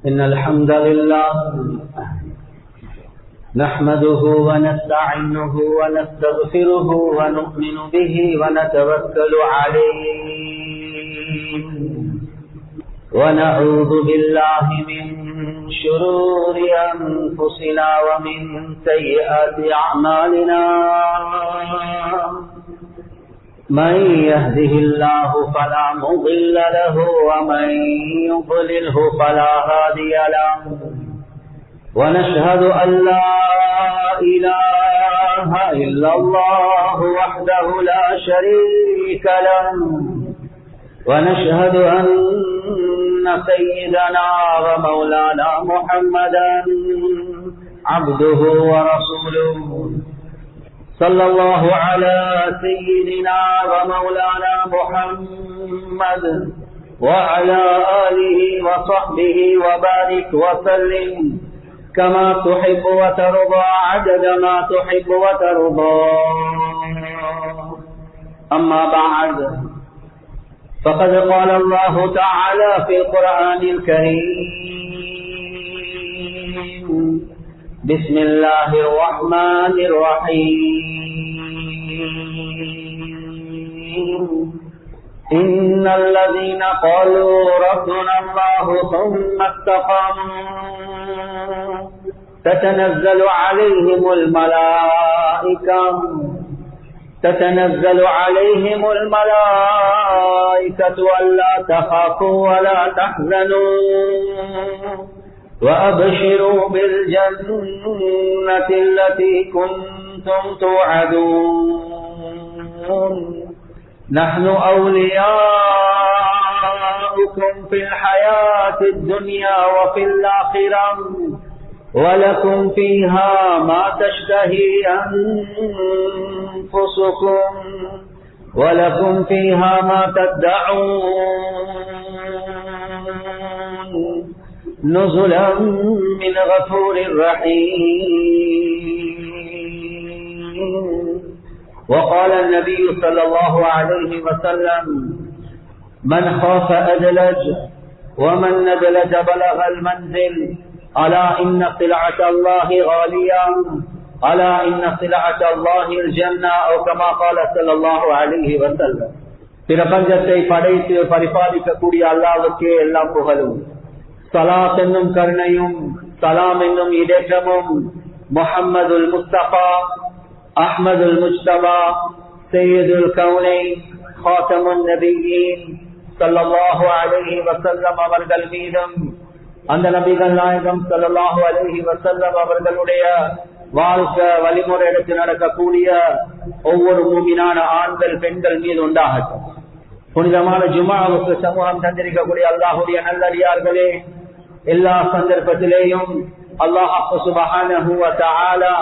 إن الحمد لله نحمده ونستعينه ونستغفره ونؤمن به ونتوكل عليه ونعوذ بالله من شرور أنفسنا ومن سيئات أعمالنا من يهده الله فلا مضل له ومن يضلله فلا هادي له ونشهد أن لا إله إلا الله وحده لا شريك له ونشهد أن سيدنا ومولانا محمدا عبده ورسوله صلى الله على سيدنا ومولانا محمد وعلى آله وصحبه وبارك وسلم كما تحب وترضى عدد ما تحب وترضى. أما بعد فقد قال الله تعالى في القرآن الكريم: بسم الله الرحمن الرحيم. إن الذين قالوا ربنا الله ثم استقاموا تتنزل عليهم الملائكة ألا تخافوا ولا تحزنوا وأبشروا بالجنة التي كنتم توعدون نحن أولياؤكم في الحياة الدنيا وفي الآخرة ولكم فيها ما تشتهي أنفسكم ولكم فيها ما تدعون نزلا من غفور رحيم. وقال النبي صلى الله عليه وسلم: من خاف أدلج ومن ندلج بلغ المنزل ألا إن سلعة الله غالية ألا إن سلعة الله الجنة أو كما قال صلى الله عليه وسلم. பிரபஞ்சத்தை படைத்து பரிபாலிக்க கூடிய அல்லாஹ்வுக்கே எல்லா புகழும், ஸலாத் என்னும் கருணையும் சலாம் என்னும் இடேற்றமும் முஹம்மதுல் முஸ்தபா அஹ்மதுல் முஜ்தபா சையதுல் கௌனைன் காத்தமுன் நபியீன் ஸல்லல்லாஹு அலைஹி வஸல்லம் அவர்கள் மீதும், அந்த நபிகள் நாயகம் ஸல்லல்லாஹு அலைஹி வஸல்லம் அவர்களுடைய வாழ்க்கை வழிமுறை எடுத்து நடக்கக்கூடிய ஒவ்வொரு மூமினான ஆண்கள் பெண்கள் மீது உண்டாகட்டும். புனிதமான ஜும்ஆவுக்கு சமூகம் தந்திருக்கக்கூடிய அல்லாஹ்வுடைய நல்லடியார்களே, எல்லா சந்தர்ப்பத்திலேயும் அல்லாஹ் சுப்ஹானஹு வ தஆலா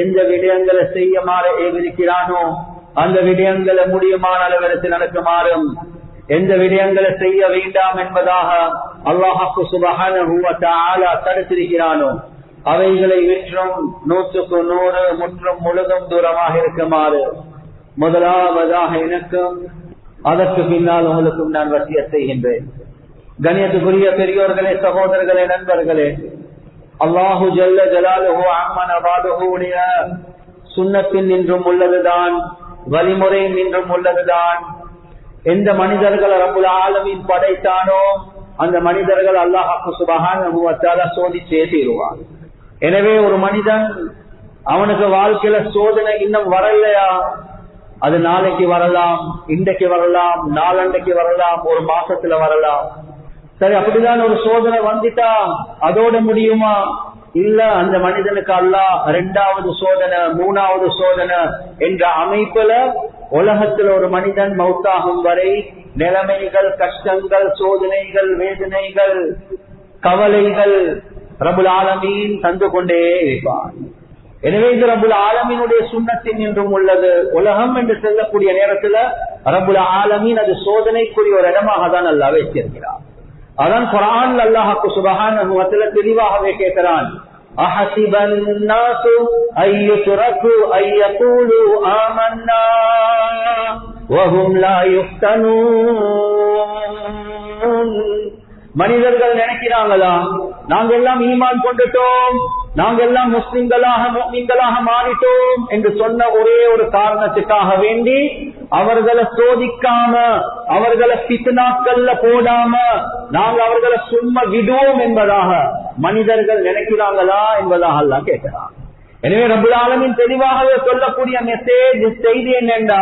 எந்த விடயங்களை செய்யுமாறு ஏவிருக்கிறானோ அந்த விடயங்களை முடியுமான அளவிற்கு நடக்குமாறும், எந்த விடயங்களை செய்ய வேண்டாம் என்பதாக அல்லாஹ் சுப்ஹானஹு வ தஆலா தடுத்திருக்கிறானோ அவைகளை விற்றும் 100க்கு 100 முற்றும் முழுதும் தூரமாக இருக்குமாறு முதலாவதாக எனக்கும் அதற்கு பின்னால் உங்களுக்கும் நான் வசியத் செய்கின்றேன். கண்ணியத்துக்குரிய பெரியோர்களே, சகோதரர்களே, நண்பர்களே, அல்லாஹு ஜல்ல ஜலாலுஹு அம்ம நவாலுஹு உடைய சுன்னத்தின் நின்றும் உள்ளதுதான், வழிமுறை நின்றும் உள்ளதுதான். எந்த மனிதர்கள் ரப்புல் ஆலமீன் படைத்தானோ அந்த மனிதர்கள் அல்லாஹ் சுப்ஹானஹு வ தஆலா சோதிச்சே தீருவான். எனவே ஒரு மனிதன் அவனுக்கு வாழ்க்கையில சோதனை இன்னும் வரலையா, அது நாளைக்கு வரலாம், இன்றைக்கு வரலாம், நாளண்டைக்கு வரலாம், ஒரு மாசத்துல வரலாம். சரி, அப்படிதான் ஒரு சோதனை வந்துட்டா அதோட முடியுமா? இல்ல, அந்த மனிதனுக்கு அல்லாஹ் 2வது சோதனை 3வது சோதனை என்ற அமைப்புல உலகத்துல ஒரு மனிதன் மௌத்தாகும் வரை நிலைமைகள், கஷ்டங்கள், சோதனைகள், வேதனைகள், கவலைகள் ரப்புல் ஆலமீன் தந்து கொண்டே இருப்பான். எனவே இது ரப்புல் ஆலமீனுடைய சுன்னத்தின் என்றும் உள்ளது. உலகம் என்று சொல்லக்கூடிய நேரத்துல ரப்புல் ஆலமீன் அது சோதனைக்குரிய ஒரு இடமாக தான் அல்லாஹ் வைத்திருக்கிறார். அதான் குர்ஆன்ல அல்லாஹ் சுப்ஹானஹு வ தஆலா தெளிவாகவே கேட்கிறான்: அஹஸிபன் நாஸு அய்யுத்ரகு அய்யகூலு ஆமன்னா வஹும் லா யுஃப்தனூன் மனிதர்கள் நினைக்கிறாங்களா நாங்க எல்லாம் ஈமான் கொண்டுட்டோம், நாங்க எல்லாம் முஸ்லிம்களாக மாறிட்டோம் என்று சொன்ன ஒரே ஒரு காரணத்துக்காக வேண்டி அவர்களை சோதிக்காம, அவர்களை ஃபித்னாக்கள்ல போடாம நாங்க அவர்களை சும்மா விடுவோம் என்பதாக மனிதர்கள் நினைக்கிறாங்களா என்பதாக அல்லாஹ் கேட்கிறான். எனவே ரப்புல் ஆலமீன் தெளிவாகவே சொல்லக்கூடிய மெசேஜ் செய்தி என்னென்றா,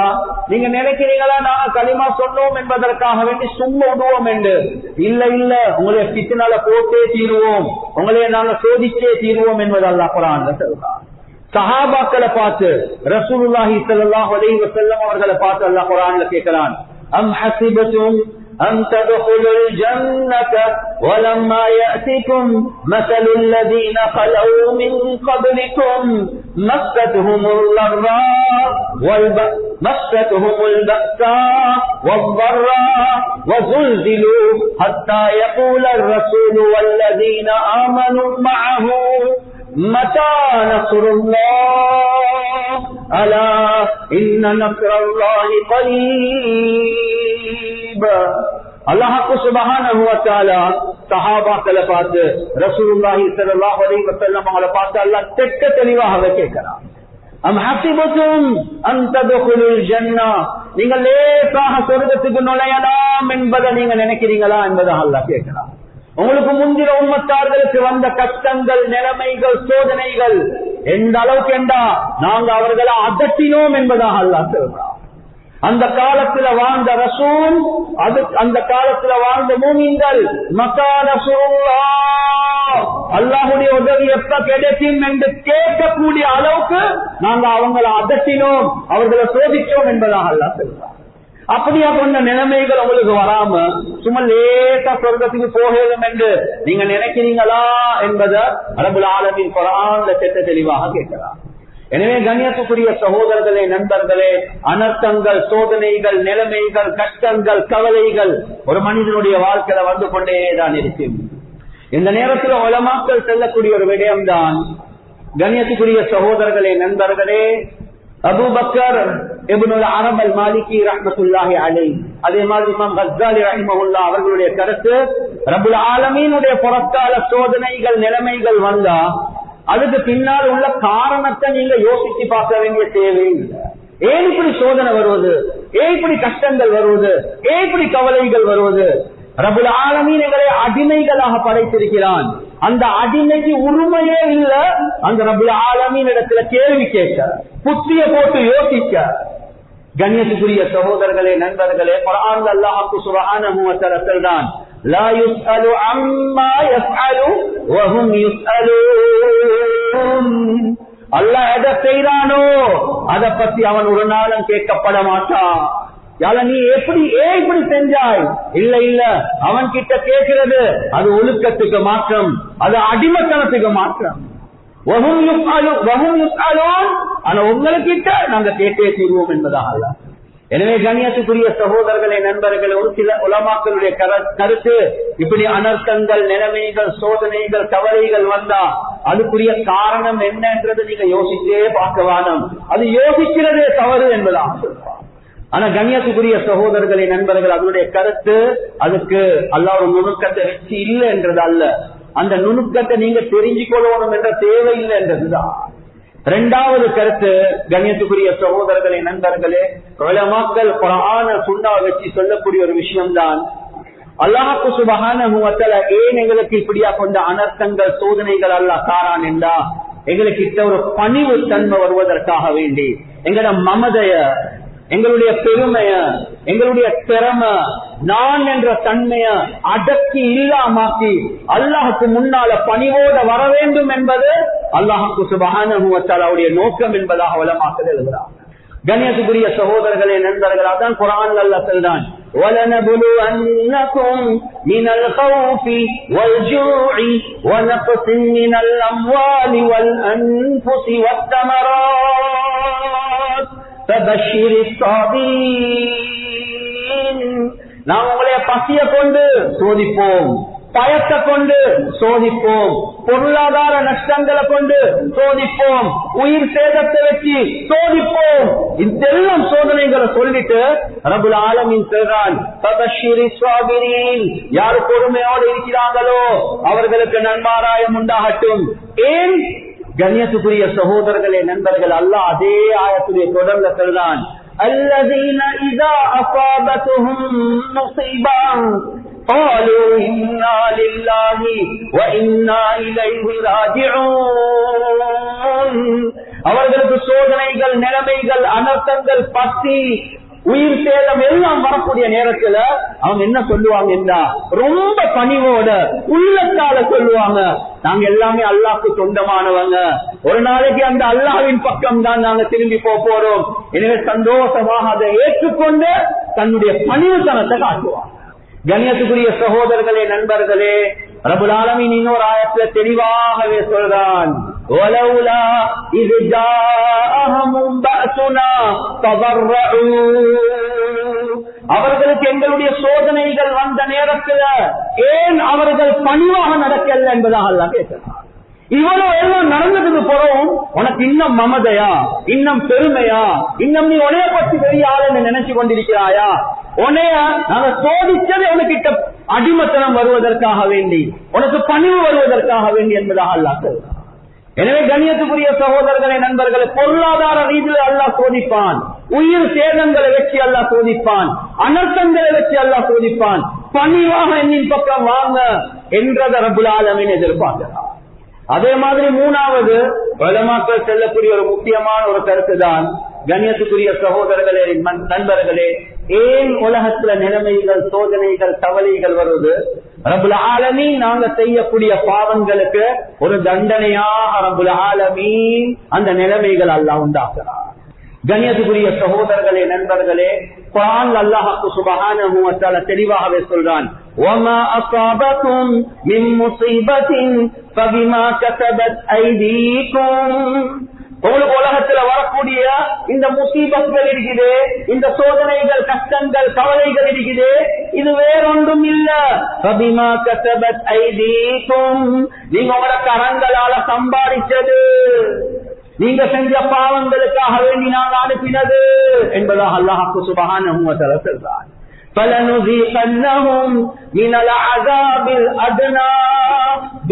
நீங்க நினைக்கிறீங்களா நாங்க களிமா சொன்னோம் என்பதற்காக வேண்டி சும்மா விடுவோம் என்று. இல்ல இல்ல, உங்களை ஃபித்னால போட்டே தீருவோம், உங்களை நாங்க சோதிச்சே தீருவோம் என்பது அல்லாஹ் குர்ஆன்ல சொல்றான். சஹாபாக்களை பார்த்து ரசூலுல்லாஹி ஸல்லல்லாஹு அலைஹி வஸல்லம் அவர்களை பார்த்து அல்லாஹ் குர்ஆன்ல கேட்கிறான், அம் ஹஸிபதும் أن تدخلوا الجنة ولما يأتكم مثل الذين خلوا من قبلكم مستهم البأساء والضراء وزلزلوا حتى يقول الرسول والذين آمنوا معه متى نصر الله ألا إن نصر الله قريب. அல்லாஹ் சுப்ஹானஹு வ தஆலா சஹாபாக்களை பார்த்து ரசூலுல்லாஹி ஸல்லல்லாஹு அலைஹி வஸல்லம் அவங்களை பார்த்து அல்லாஹ் தெட்ட தெளிவாக கேட்கிறான், அம் ஹஸிபதும் அன் ததுகுலுல் ஜன்னah, நீங்க லேசாக சொர்க்கத்துக்கு நுழையலாம் என்பதை நீங்க நினைக்கிறீங்களா என்பதை அல்லாஹ் கேட்கிறான். உங்களுக்கு முந்தின உம்மத்தார்களுக்கு வந்த கஷ்டங்கள், நிலைமைகள், சோதனைகள் எந்த அளவுக்கு என்றா நாங்க அவர்களை அதட்டினோம் என்பதாக அல்லாஹ் சொல்றான். அந்த காலத்துல வாழ்ந்த ரசூல், அந்த காலத்துல வாழ்ந்த மூமின்கள் மத்தா நஸ்ருல்லாஹ், அல்லாஹ்வுடைய உதவி எப்ப கிடைக்கும் என்று கேட்கக்கூடிய அளவுக்கு நாங்க அவங்களை அதட்டினோம், அவர்களை சோதிச்சோம் என்பதாக அல்லாஹ் சொல்றான். அப்படியா சொன்ன நிலைமைகள் உங்களுக்கு வராம சும்மா லேசா சொர்க்கத்துக்கு போகணும் என்று நீங்க நினைக்கிறீங்களா என்பதை ரப்புல் ஆலமீன் குர்ஆன்ல தெளிவாக கேட்கிறார். எனவே கண்ணியத்துக்குரிய சகோதரர்களே, நண்பர்களே, அனர்த்தங்கள், சோதனைகள், நிலைமைகள், கஷ்டங்கள், கவலைகள் ஒரு மனிதனுடைய வாழ்க்கையில வந்து கொண்டேதான் இருக்கும். இந்த நேரத்தில் உலமாக்கள் செல்லக்கூடிய ஒரு விடயம்தான், கண்ணியத்துக்குரிய சகோதரர்களே, நண்பர்களே, அபூபக்கர் இப்னுல் அரப் அல் மாலிகி ரஹ்மத்துல்லாஹி அலைஹி, அதே மாதிரி இமாம் கஸ்ஸாலி ரஹிமஹுல்லாஹ் அவர்களுடைய கருத்து, ரப்புல் ஆலமீனுடைய பொறக்கால சோதனைகள், நிலைமைகள் வந்தா அதுக்கு பின்னால் உள்ள காரணத்தை நீங்க யோசிச்சு பார்க்க வேண்டிய தேவையில்லை. ஏன் இப்படி சோதனை வருவது, ஏன் இப்படி கஷ்டங்கள் வருவது, ஏன் இப்படி கவலைகள் வருவது? ரப்புல் ஆலமீன் எங்களை அடிமைகளாக படைத்திருக்கிறான். அந்த அடிமைக்கு உரிமையே இல்ல அந்த ரப்புல் ஆலமீன் இடத்துல கேள்வி கேட்க, புத்திய போட்டு யோசிக்க. கண்ணியத்துக்குரிய சகோதரர்களே, நண்பர்களே, குர்ஆன்ல அல்லாஹ் சுப்ஹானஹு வ தஆலா சொல்றான், லா யுஸ்அலு அம்மா யஃஅலு வ ஹும் யுஸ்அலூன். அல்லாஹ் எதை செய்றானோ அதை பத்தி அவன் ஒரு நாளும் கேட்கப்பட மாட்டான். நீ எப்படி செஞ்சாய்? இல்ல இல்ல, அவன் கிட்ட கேட்கிறது அது ஒழுக்கத்துக்கு மாற்றம், அது அடிமத்தனத்துக்கு மாற்றம். ஆனா உங்களுக்கிட்ட நாங்க கேட்டே தீர்வோம் என்பதாக. எனவே கண்ணியத்துக்குரிய சகோதரர்களே, நண்பர்களே, ஒரு சில உலமாக்களுடைய கருத்து, இப்படி அனர்த்தங்கள், நிலைமைகள், சோதனைகள், கவலைகள் வந்தா அதுக்குரிய காரணம் என்னன்றது நீங்க யோசிச்சே பார்க்க வேணும். அது யோசிக்கிறதே தவறு என்பதாக சொல்றான். ஆனா கண்ணியத்துக்குரிய சகோதரர்களே, நண்பர்கள், அதனுடைய கருத்து அதுக்கு அல்லாஹ் ஒரு நுணுக்கத்தை வச்சு இல்லை என்றது அல்ல. அந்த நுணுக்கத்தை நீங்க தெரிஞ்சு கொள்ளணும் என்ற தேவை இல்லை என்றதுதான். இரண்டாவது கருத்து, கண்ணியத்துக்குரிய சகோதரர்களே, நண்பர்களே, உலமாக்கள் குர்ஆன சுன்னா வச்சு சொல்லக்கூடிய ஒரு விஷயம்தான், அல்லாஹ் சுப்ஹானஹு வ தஆலா ஏன் எங்களுக்கு இப்படியா கொண்ட அனர்த்தங்கள், சோதனைகள் அல்லாஹ் தாரான் என்றா எங்களுக்கு இட்ட ஒரு பணிவு தன்மை வருவதற்காக வேண்டி, எங்களோட மமதைய, எங்களுடைய பெருமைய, எங்களுடைய திறமை, நான் என்ற தன்மைய அடக்கி இல்லாமாக்கி அல்லாஹுக்கு முன்னால பணிவோட வர வேண்டும் என்பது அல்லாஹுக்கு சுப்ஹானஹு வ தஆலாவுடைய நோக்கம் என்பதாக உலமாக்கள் எழுதுகிறார். கண்ணியத்துக்குரிய சகோதரர்களே, நண்பர்களே, அதான் குர்ஆன்ல அல்லாஹ் சொல்றான், وَلَنَبْلُوَنَّكُمْ مِنَ الْخَوْفِ وَالْجُوعِ وَنَقْصٍ مِنَ الْأَمْوَالِ وَالْأَنفُسِ وَالثَّمَرَاتِ فَبَشِّرِ الصَّابِرِينَ. நாம் உங்களை பசிய கொண்டு சோதிப்போம், பயத்தை கொண்டு சோதிப்போம், பொருளாதார நஷ்டங்களை கொண்டு சோதிப்போம், உயிர் சேதத்தை வச்சு சோதிப்போம். இதெல்லாம் சோதனைகளை சொல்லிட்டு ரப்புல் ஆலமீன் சொல்றான், யாரு பொறுமையோடு இருக்கிறாங்களோ அவர்களுக்கு நன்மாராயம் உண்டாகட்டும். ஏன் கண்ணியத்துக்குரிய சகோதரர்களே, நண்பர்கள், அல்லாஹ் அதே ஆயத்துடைய தொடர்ல சொல்றான், الذين إذا أصابتهم مصيبة قالوا إنا لله وإنا إليه راجعون. அவர்களுக்கு சோதனைகள், நிலைமைகள், அனர்த்தங்கள், பசி, உயிர் சேதம் எல்லாம் வரக்கூடிய நேரத்துல அவங்க என்ன சொல்லுவாங்க, ரொம்ப பணிவோட உள்ளத்தால சொல்லுவாங்க, நாங்க எல்லாமே அல்லாஹ்க்கு சொந்தமானவங்க, ஒரு நாளைக்கு அந்த அல்லாஹ்வின் பக்கம் தான் நாங்க திரும்பி போறோம். எனவே சந்தோஷமாக அதை ஏற்றுக்கொண்டு தன்னுடைய பணிவுத்தனத்தை காட்டுவாங்க. கண்ணியத்துக்குரிய சகோதரர்களே, நண்பர்களே, ரப்புல் ஆலமீன் இன்னொரு ஆயத்துல தெளிவாகவே சொல்றான், வலௌலா இஸ் ஜாஅஹும் பஅஸுனா ததர்ரூ. அவர்களுக்கு எங்களுடைய சோதனைகள் வந்த நேரத்தில் ஏன் அவர்கள் பணிவாக நடக்கல என்பதாக அல்லாஹ் கேட்கிறார். இவ்வளவு எல்லாம் நடந்ததுக்கு போறோம், உனக்கு இன்னும் மமதையா, இன்னும் பெருமையா, இன்னும் நீ உனைய பற்றி பெரிய ஆள் என்று நினைச்சு கொண்டிருக்கிறாயா? உனைய நாங்க சோதிச்சது உனக்கிட்ட அடிமத்தனம் வருவதற்காக வேண்டி, உனக்கு பணிவு வருவதற்காக வேண்டி என்பதாக அல்லாஹ் சொல்றார். எனவே கண்ணியத்துக்குரிய சகோதரர்களே, நண்பர்களே, பொருளாதார ரீதியில் அல்லாஹ் சோதிப்பான், உயிர் சேதங்களை வச்சு அல்லாஹ் சோதிப்பான், அனர்த்தங்களை வச்சு அல்லாஹ் சோதிப்பான். பணிவாக என்னின் பக்கம் வாங்க என்றதை ரப்புல் ஆலமீன் எதிர்பார்க்கிறார். அதே மாதிரி மூணாவது உலமாக்கள் செல்லக்கூடிய ஒரு முக்கியமான ஒரு கருத்து தான், கண்ணியத்துக்குரிய சகோதரர்களே, நண்பர்களே, ஏன் உலகத்துல நிலைமைகள், சோதனைகள், கவலைகள் வருவது? ரப்புல் ஆலமீன் நாங்க செய்யக்கூடிய பாவங்களுக்கு ஒரு தண்டனையாக ரப்புல் ஆலமீன் அந்த நிலைமைகள் அல்லாஹ் உண்டாக்குறார். கண்ணியத்துக்குரிய சகோதரர்களே, நண்பர்களே, குர்ஆன் அல்லாஹ் சுப்ஹானஹு வ தஆலா தெளிவாகவே சொல்றான், وَمَا أَصَابَكُم مِّن مُّصِيبَةٍ فَبِمَا كَسَبَتْ أَيْدِيكُمْ. உங்களுக்கு உலகத்துல வரக்கூடிய இந்த முசீபத்கள் இருக்குது, இந்த சோதனைகள், கஷ்டங்கள், கவலைகள் இருக்குது, இது வேறொன்றும் இல்ல, فَبِمَا كَسَبَتْ أَيْدِيكُمْ. நீங்க உங்களோட கரங்களால சம்பாதிச்சது, நீங்க செஞ்ச பாவங்களுக்காக வேண்டி நாங்க அனுப்பினது என்பதாக அல்லாஹ் சுப்ஹானஹு வ தஆலா சொல்றார். فَلَنُذِيقَنَّهُمْ مِنَ الْعَذَابِ الْأَدْنَى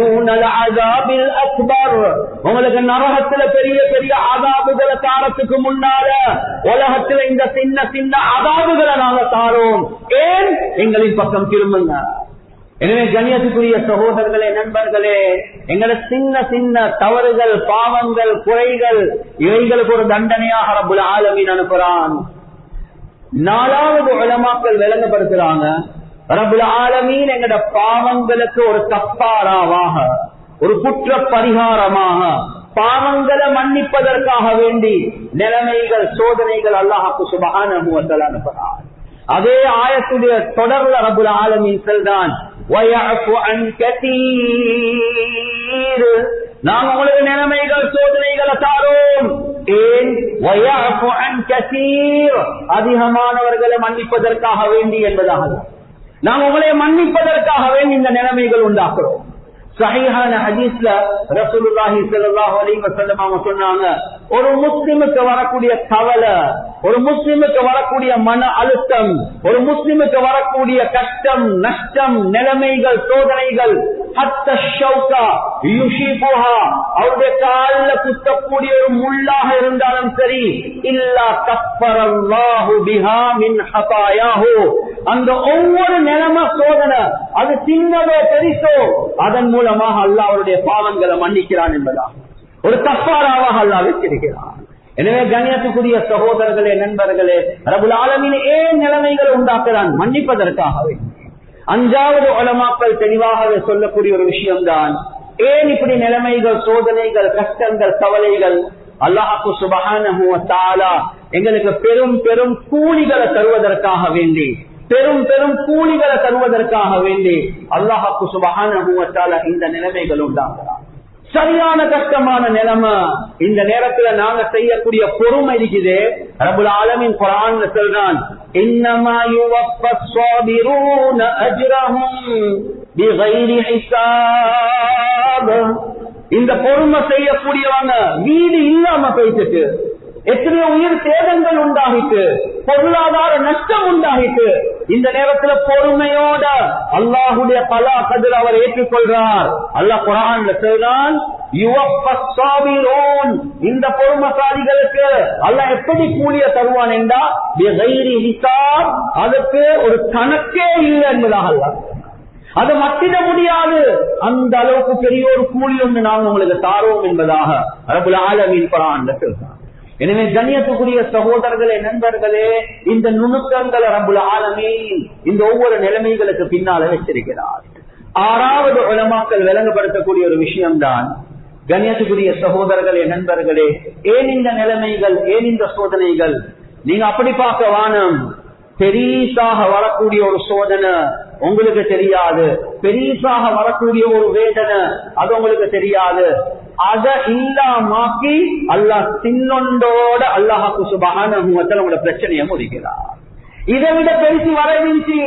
دُونَ الْعَذَابِ الْأَكْبَرِ. உங்களுக்கு நரகத்துல பெரிய பெரிய அதாபுகளை தாரத்துக்கு முன்னால உலகத்துல இந்த சின்ன சின்ன அதாபுகளை நாங்க தாரோம். ஏன்? எங்களின் பக்கம் திரும்புங்க. எனவே கண்ணியத்துக்குரிய சகோதரர்களே, நண்பர்களே, எங்களை சின்ன சின்ன தவறுகள், பாவங்கள், குறைகள், இவைகளுக்கு ஒரு தண்டனையாக ரப்புல் ஆலமீன் அனுப்புறான். நாலாவது உலமாக்கள் விளங்கப்படுத்துறாங்க, ரப்புல் ஆலமீன் எங்கட பாவங்களுக்கு ஒரு கஃபாராவாக, ஒரு குற்ற பரிகாரமாக, பாவங்களை மன்னிப்பதற்காக வேண்டி நிலைமைகள், சோதனைகள் அல்லாஹ் சுப்ஹானஹு வ தஆலா அனுப்புறான். அதே ஆயத்துடைய தொடர்ல ரப்புல் ஆலமீன் சொல்றான், வயஃபு அன் கதீர். நாம் உங்களுக்கு நிலைமைகள், சோதனைகளை தாரோம். ஏன்? வயஃபு அன் கதீர், அதிகமானவர்களை மன்னிப்பதற்காக வேண்டி என்பதாக. நாம் உங்களை மன்னிப்பதற்காக வேண்டி இந்த நிலைமைகள் உண்டாக்குறோம். சஹீஹான ஹதீஸ்ல ரசூலுல்லாஹி ஸல்லல்லாஹு அலைஹி வஸல்லம் அவங்க சொன்னாங்க, ஒரு முஸ்லிமுக்கு வரக்கூடிய கவலை, ஒரு முஸ்லிமுக்கு வரக்கூடிய மன அழுத்தம், ஒரு முஸ்லிமுக்கு வரக்கூடிய கஷ்டம், நஷ்டம், நிலைமைகள், சோதனைகள், ஹத்தா ஷௌகா யுஷிபுஹா, அவருடைய கால்ல குத்தக்கூடிய ஒரு முள்ளாக இருந்தாலும் சரி, இல்லா கஃபரல்லாஹு பிஹா மின் ஹதாயாஹு, அந்த ஒவ்வொரு நிலைமை, சோதனை, அது சின்னதோ பெரிசோ, அதன் மூலமாக அல்லாஹ் அவருடைய பாவங்களை மன்னிக்கிறான் என்பதா ஒரு கஃபாராவாக அல்லாஹ் வச்சிருக்கிறான். எனவே கண்ணியத்துக்குரிய சகோதரர்களே, நண்பர்களே, ரப்புல் ஆலமீன் ஏன் நிலைமைகளை உண்டாக்குறான்? மன்னிப்பதற்காகவே. அஞ்சாவது உலமாக்கள் தெளிவாகவே சொல்லக்கூடிய ஒரு விஷயம்தான், ஏன் இப்படி நிலைமைகள், சோதனைகள், கஷ்டங்கள், கவலைகள் அல்லாஹ் சுப்ஹானஹு வ தஆலா எங்களுக்கு பெரும் பெரும் கூலிகளை தருவதற்காக வேண்டி, பெரும் பெரும் கூலிகளை தருவதற்காக வேண்டி அல்லாஹ் சுப்ஹானஹு வ தஆலா இந்த நிலைமைகள் உண்டாக்குறான். சரியான கஷ்டமான நிலைமை, இந்த நேரத்துல நாங்க செய்யக்கூடிய பொறுமை இருக்குது. ரப்புல் ஆலமீன் குர்ஆன்ல சொல்றான், இன்னமா யுவஃபஸ் ஸாபிரூன அஜ்ரஹும் பிகைரி ஹிசாப். இந்த பொறுமை செய்யக்கூடியவங்க வீடு இல்லாம போயிட்டு, எத்தனையோ உயிர் சேதங்கள் உண்டாகிட்டு, பொருளாதார நஷ்டம் உண்டாகிட்டு, இந்த நேரத்துல பொறுமையோட அல்லாஹுடைய கலா கதிர் அவர் ஏற்றுக்கொள்றார். அல்லாஹ் குர்ஆன்ல சொல்றான், இந்த பொறுமைசாலிகளுக்கு அல்லாஹ் எப்படி கூலிய தருவான் என்றா பிகைரி ஹிசாப், அதுக்கு ஒரு கணக்கே இல்லை என்பதாக அல்லாஹ் அதை மத்திட முடியாது. அந்த அளவுக்கு பெரிய ஒரு கூலி ஒன்று நாங்கள் உங்களுக்கு தாரோம் என்பதாக ரப்புல் ஆலமீன் குர்ஆன்ல சொல்றான். எனவே கண்ணியத்துக்குரிய சகோதரர்களே, நண்பர்களே, இந்த நுணுக்கங்களை ரப்புல் ஆலமீன் இந்த ஒவ்வொரு நிலைமைகளுக்கு பின்னால வச்சிருக்கிறார். ஆறாவது உலமாக்கள் விளங்கப்படுத்தக்கூடிய ஒரு விஷயம்தான், கண்ணியத்துக்குரிய சகோதரர்களே, நண்பர்களே, ஏன் இந்த நிலைமைகள், ஏன் இந்த சோதனைகள்? நீங்க அப்படி பார்க்க வானம். பெரிசாக வரக்கூடிய ஒரு சோதனை உங்களுக்கு தெரியாது, பெரிசாக வரக்கூடிய ஒரு வேதனை அது உங்களுக்கு தெரியாது. அதை இல்லாமாக்கி அல்லாஹ் சின்னொண்டோட அல்லாஹ்வுக்கு சுப்ஹானஹு வ தஆலா உங்களோட பிரச்சனையை முடிக்கிறார். இதை விட பெருசு வரவில்லை.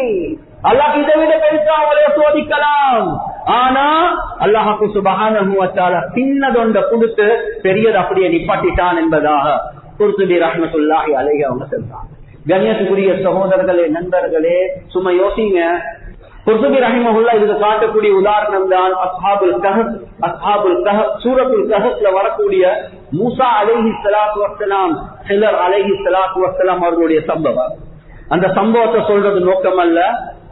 அல்லாஹ் இதை விட பெருசா அவங்களை சோதிக்கலாம். ஆனா அல்லாஹ்வுக்கு சுப்ஹானஹு வ தஆலா சின்னதொண்ட கொடுத்து பெரியது அப்படியே நிப்பாட்டிட்டான் என்பதாக குர்துபி ரஹ்மத்துல்லாஹி அலைஹி அவங்க சொல்றாங்க. கண்ணியத்துக்குரிய சகோதரர்களே, நண்பர்களே, சும்மா யோசிங்க. குர்துபி ரஹிமஹுல்லாஹ் இதுக்கு காட்டக்கூடிய உதாரணம் தான் அஸ்ஹாபுல் கஹஃப். சூரத்துல் கஹஃப்ல வரக்கூடிய மூசா அலைஹிஸ்ஸலாத்து வஸ்ஸலாம், ஹிலர் அலைஹிஸ்ஸலாத்து வஸ்ஸலாம் அவர்களுடைய சம்பவம். அந்த சம்பவத்தை சொல்றது நோக்கம் அல்ல,